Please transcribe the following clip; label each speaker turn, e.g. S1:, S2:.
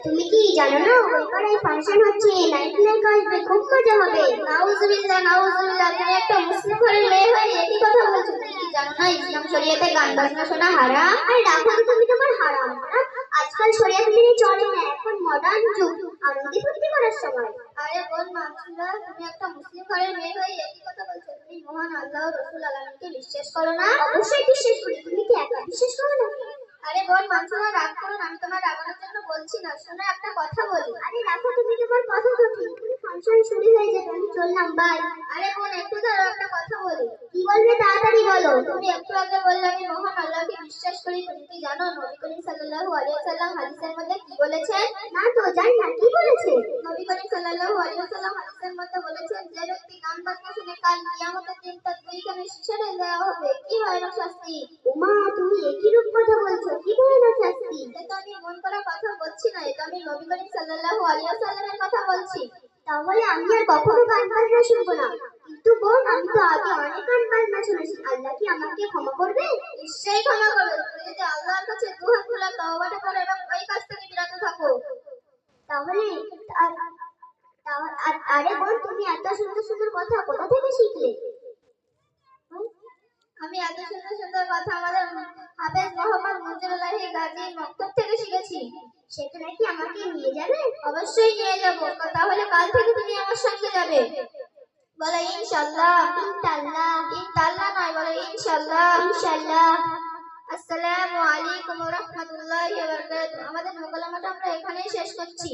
S1: তুমি কি জানো না ওই পাড়ায় ফাংশন হচ্ছে, নাইট লাইট আসবে, খুব মজা হবে।
S2: নাউজুবিল্লাহ নাউজুবিল্লাহ, তুমি একটা মুসলিম ঘরের মেয়ে হয়ে একই কথা বলছো। তুমি কি জানো না ইসলাম শরীয়তে গান বাজনা শোনা হারাম?
S1: আরে রাখো তো তুমি তোমার হারাম। আজকাল শরিয়াত মেনে চলে না, এখন মডার্ন যুগ, আনন্দ ফুর্তি করার সময়।
S2: আরে বোন মানসুরা, তুমি একটা মুসলিম ঘরের মেয়ে হয়ে একই কথা বলছো। তুমি মহান আল্লাহ ও রাসূল আলামিনকে বিশ্বাস করো না?
S1: অবশ্যই বিশ্বাস করি, তুমি কি একা বিশ্বাস করো না?
S2: আরে বোন মানসুরা, রাগ করো না, আমি তোমার রাগানোর জন্য বলছি না, শোনো একটা কথা বলি।
S1: আরে রাখো তুমি তোমার কথা তো ঠিক, ফাংশন শুরু হয়ে যাবে, আমি চললাম, বাই।
S2: আরে বোন একটু দাঁড়াও, একটা কথা বলি।
S1: কি বলবে তাড়াতাড়ি বলো।
S2: তুমি একটু আগে বললে আমি মহান আল্লাহকে বিশ্বাস করি, তুমি কি জানো নবী করিম সাল্লাল্লাহু আলাইহি ওয়াসাল্লাম হাদিসের মধ্যে কি বলেছেন?
S1: না তো জানি না, কি বলেছে?
S2: নবী করিম সাল্লাল্লাহু আলাইহি ওয়াসাল্লাম হাদিসের মধ্যে বলেছেন, যে ব্যক্তি গান বাজনা শুনে কাল কিয়ামতের দিন তার দুই কানে ছিঁড়ে দেওয়া হবে, কি ভয়ানক শাস্তি।
S1: ওমা, তুমি একই রূপ কথা বলছো, কি ভয়ানক শাস্তি।
S2: এটা আমি মন করা কথা বলছি না, এটা আমি নবী করিম সাল্লাল্লাহু আলাইহি ওয়াসাল্লামের কথা বলছি।
S1: তাহলে আমি আর কখনো গান বাজনা শুনবো না। কিন্তু বোন, আমি তো আগে অনেক গান বাজনা শুনেছি, আল্লাহ কি আমাকে ক্ষমা করবে?
S2: নিশ্চয়ই ক্ষমা করবে, তুমি যদি আল্লাহর কাছে দুহাত খোলা তওবাটা করো এবং ওই কাজ থেকে বিরত থাকো।
S1: তাহলে আরে বোন, তুমি এত সুন্দর সুন্দর কথা কোথা থেকে শিখলে?
S2: আমি এত সুন্দর সুন্দর কথা আমাদের হাফেজ মোহাম্মদ মঞ্জুরুল্লাহি গাজী মক্তব থেকে শিখেছি।
S1: সেখানে কি আমাকে নিয়ে যাবে?
S2: অবশ্যই নিয়ে যাব, তাহলে কাল থেকে তুমি আমার সঙ্গে যাবে। বলো ইনশাআল্লাহ।
S1: ইনশাআল্লাহ।
S2: ইনশাআল্লাহ নয়, বলো ইনশাআল্লাহ।
S1: ইনশাআল্লাহ।
S2: আসসালামু আলাইকুম ওয়া রাহমাতুল্লাহি ওয়া বারাকাতুহু। আমাদের মোকালামাটা আমরা এখানেই শেষ করছি।